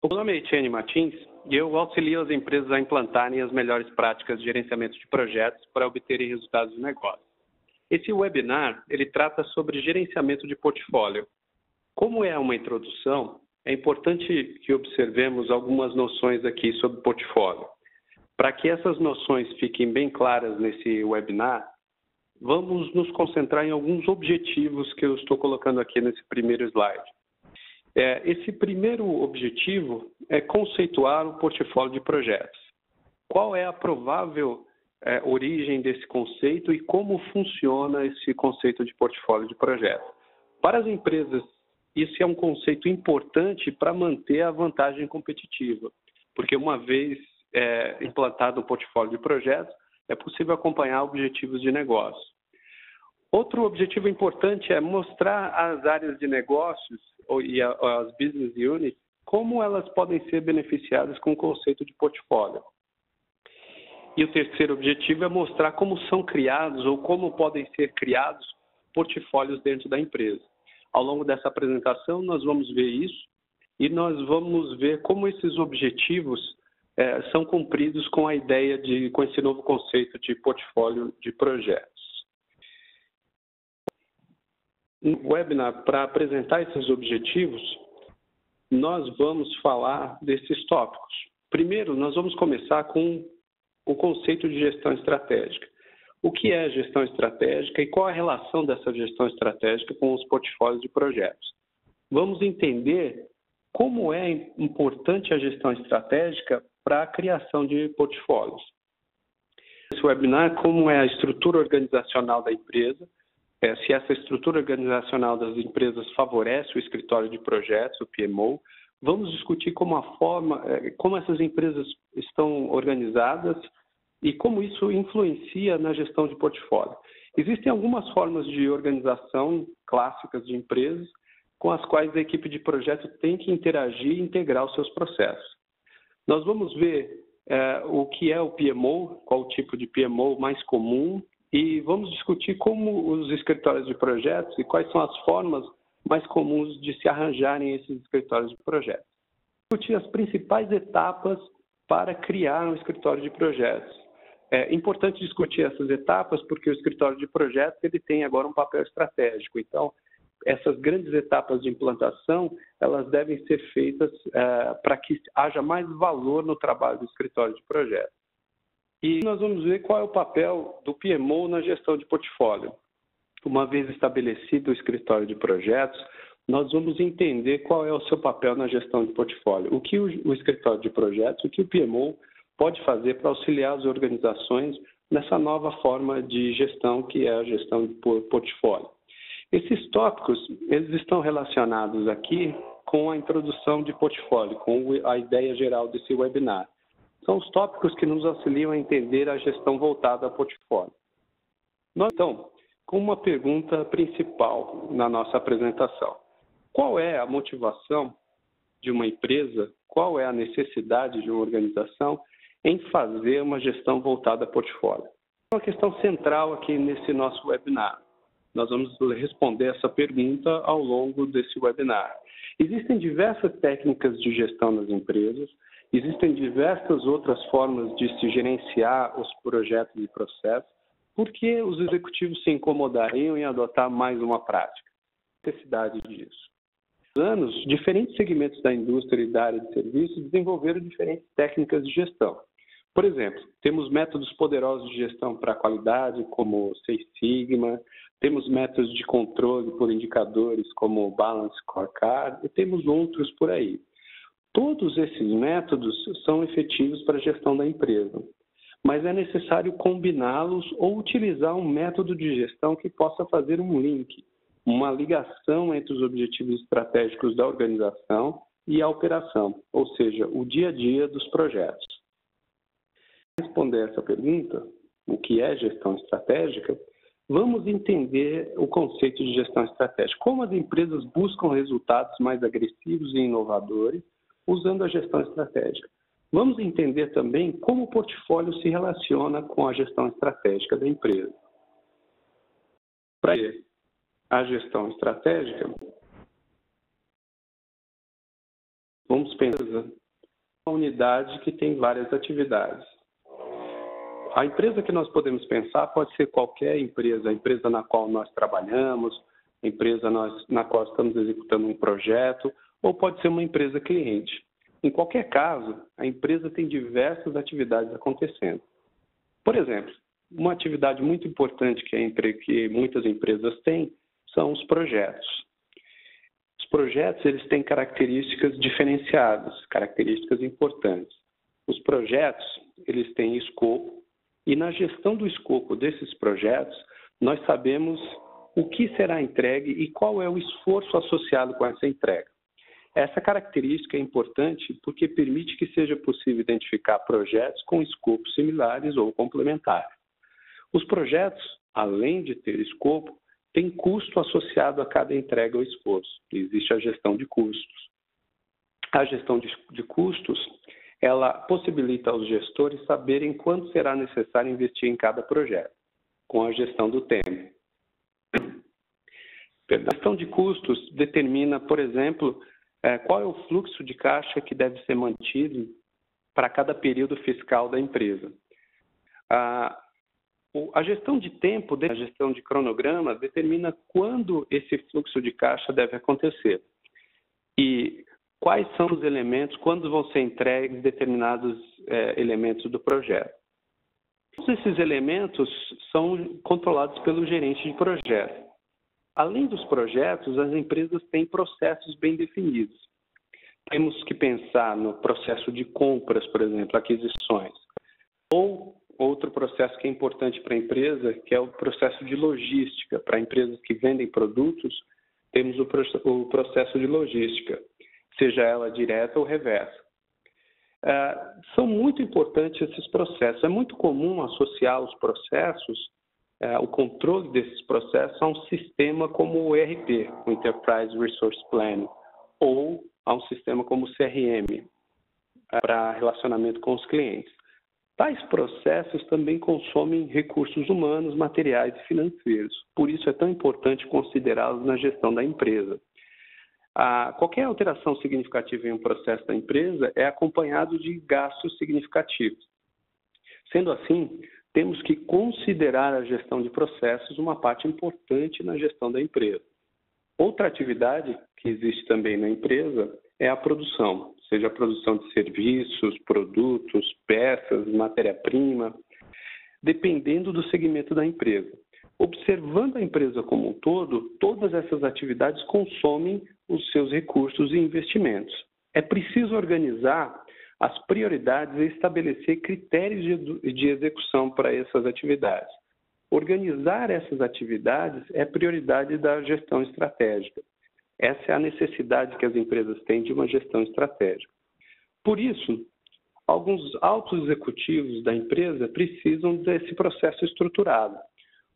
O nome é Etienne Martins e eu auxilio as empresas a implantarem as melhores práticas de gerenciamento de projetos para obterem resultados de negócio. Esse webinar, ele trata sobre gerenciamento de portfólio. Como é uma introdução, é importante que observemos algumas noções aqui sobre portfólio. Para que essas noções fiquem bem claras nesse webinar, vamos nos concentrar em alguns objetivos que eu estou colocando aqui nesse primeiro slide. Esse primeiro objetivo é conceituar o portfólio de projetos. Qual é a provável origem desse conceito e como funciona esse conceito de portfólio de projetos? Para as empresas, isso é um conceito importante para manter a vantagem competitiva, porque uma vez implantado o portfólio de projetos, é possível acompanhar objetivos de negócio. Outro objetivo importante é mostrar às áreas de negócios e às business units como elas podem ser beneficiadas com o conceito de portfólio. E o terceiro objetivo é mostrar como são criados ou como podem ser criados portfólios dentro da empresa. Ao longo dessa apresentação, nós vamos ver isso e nós vamos ver como esses objetivos são cumpridos com a ideia com esse novo conceito de portfólio de projetos. No webinar, para apresentar esses objetivos, nós vamos falar desses tópicos. Primeiro, nós vamos começar com o conceito de gestão estratégica. O que é gestão estratégica e qual a relação dessa gestão estratégica com os portfólios de projetos? Vamos entender como é importante a gestão estratégica para a criação de portfólios. Esse webinar, como é a estrutura organizacional da empresa, se essa estrutura organizacional das empresas favorece o escritório de projetos, o PMO, vamos discutir como essas empresas estão organizadas e como isso influencia na gestão de portfólio. Existem algumas formas de organização clássicas de empresas com as quais a equipe de projeto tem que interagir e integrar os seus processos. Nós vamos ver o que é o PMO, qual o tipo de PMO mais comum, e vamos discutir como os escritórios de projetos e quais são as formas mais comuns de se arranjarem esses escritórios de projetos. Discutir as principais etapas para criar um escritório de projetos. É importante discutir essas etapas porque o escritório de projetos ele tem agora um papel estratégico. Então, essas grandes etapas de implantação, elas devem ser feitas para que haja mais valor no trabalho do escritório de projetos. E nós vamos ver qual é o papel do PMO na gestão de portfólio. Uma vez estabelecido o escritório de projetos, nós vamos entender qual é o seu papel na gestão de portfólio. O que o escritório de projetos, o que o PMO pode fazer para auxiliar as organizações nessa nova forma de gestão que é a gestão de portfólio. Esses tópicos, eles estão relacionados aqui com a introdução de portfólio, com a ideia geral desse webinar. São os tópicos que nos auxiliam a entender a gestão voltada ao portfólio. Então, com uma pergunta principal na nossa apresentação. Qual é a motivação de uma empresa, qual é a necessidade de uma organização em fazer uma gestão voltada a portfólio? É uma questão central aqui nesse nosso webinar. Nós vamos responder essa pergunta ao longo desse webinar. Existem diversas técnicas de gestão nas empresas, existem diversas outras formas de se gerenciar os projetos e processos, porque os executivos se incomodariam em adotar mais uma prática. A necessidade disso. Há anos, diferentes segmentos da indústria e da área de serviços desenvolveram diferentes técnicas de gestão. Por exemplo, temos métodos poderosos de gestão para a qualidade, como o Six Sigma, temos métodos de controle por indicadores, como o Balance Scorecard, e temos outros por aí. Todos esses métodos são efetivos para a gestão da empresa, mas é necessário combiná-los ou utilizar um método de gestão que possa fazer um link, uma ligação entre os objetivos estratégicos da organização e a operação, ou seja, o dia a dia dos projetos. Para responder essa pergunta, o que é gestão estratégica, vamos entender o conceito de gestão estratégica. Como as empresas buscam resultados mais agressivos e inovadores usando a gestão estratégica. Vamos entender também como o portfólio se relaciona com a gestão estratégica da empresa. Para a gestão estratégica, vamos vamos pensar uma unidade que tem várias atividades. A empresa que nós podemos pensar pode ser qualquer empresa, a empresa na qual nós trabalhamos, a empresa na qual estamos executando um projeto, ou pode ser uma empresa cliente. Em qualquer caso, a empresa tem diversas atividades acontecendo. Por exemplo, uma atividade muito importante que muitas empresas têm são os projetos. Os projetos eles têm características diferenciadas, características importantes. Os projetos eles têm escopo e na gestão do escopo desses projetos nós sabemos o que será entregue e qual é o esforço associado com essa entrega. Essa característica é importante porque permite que seja possível identificar projetos com escopos similares ou complementares. Os projetos, além de ter escopo, têm custo associado a cada entrega ou esforço. Existe a gestão de custos. A gestão de custos, ela possibilita aos gestores saberem quanto será necessário investir em cada projeto, com a gestão do tempo. A gestão de custos determina, por exemplo, qual é o fluxo de caixa que deve ser mantido para cada período fiscal da empresa. A gestão de tempo, a gestão de cronograma, determina quando esse fluxo de caixa deve acontecer e quais são os elementos, quando vão ser entregues determinados elementos do projeto. Todos esses elementos são controlados pelo gerente de projeto. Além dos projetos, as empresas têm processos bem definidos. Temos que pensar no processo de compras, por exemplo, aquisições. Ou outro processo que é importante para a empresa, que é o processo de logística. Para empresas que vendem produtos, temos o processo de logística, seja ela direta ou reversa. São muito importantes esses processos. É muito comum associar os processos, o controle desses processos a um sistema como o ERP, o Enterprise Resource Planning, ou a um sistema como o CRM, para relacionamento com os clientes. Tais processos também consomem recursos humanos, materiais e financeiros. Por isso é tão importante considerá-los na gestão da empresa. Qualquer alteração significativa em um processo da empresa é acompanhado de gastos significativos. Sendo assim, temos que considerar a gestão de processos uma parte importante na gestão da empresa. Outra atividade que existe também na empresa é a produção, seja a produção de serviços, produtos, peças, matéria-prima, dependendo do segmento da empresa. Observando a empresa como um todo, todas essas atividades consomem os seus recursos e investimentos. É preciso organizar as prioridades e estabelecer critérios de execução para essas atividades. Organizar essas atividades é prioridade da gestão estratégica. Essa é a necessidade que as empresas têm de uma gestão estratégica. Por isso, alguns altos executivos da empresa precisam desse processo estruturado,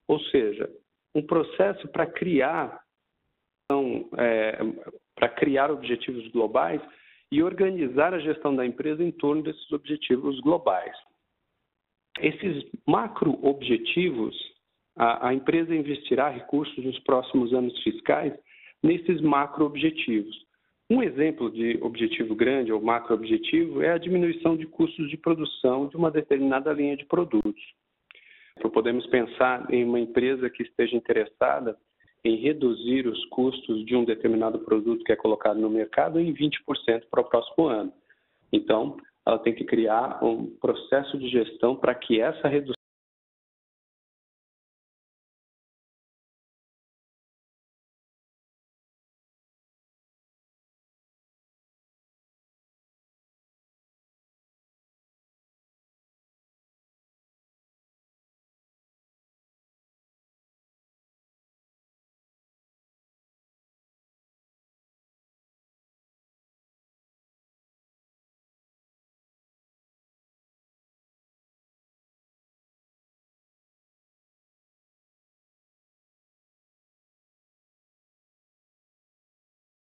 ou seja, um processo para criar objetivos globais e organizar a gestão da empresa em torno desses objetivos globais. Esses macro-objetivos, a empresa investirá recursos nos próximos anos fiscais nesses macro-objetivos. Um exemplo de objetivo grande ou macro-objetivo é a diminuição de custos de produção de uma determinada linha de produtos. Podemos pensar em uma empresa que esteja interessada em reduzir os custos de um determinado produto que é colocado no mercado em 20% para o próximo ano. Então, ela tem que criar um processo de gestão para que essa redução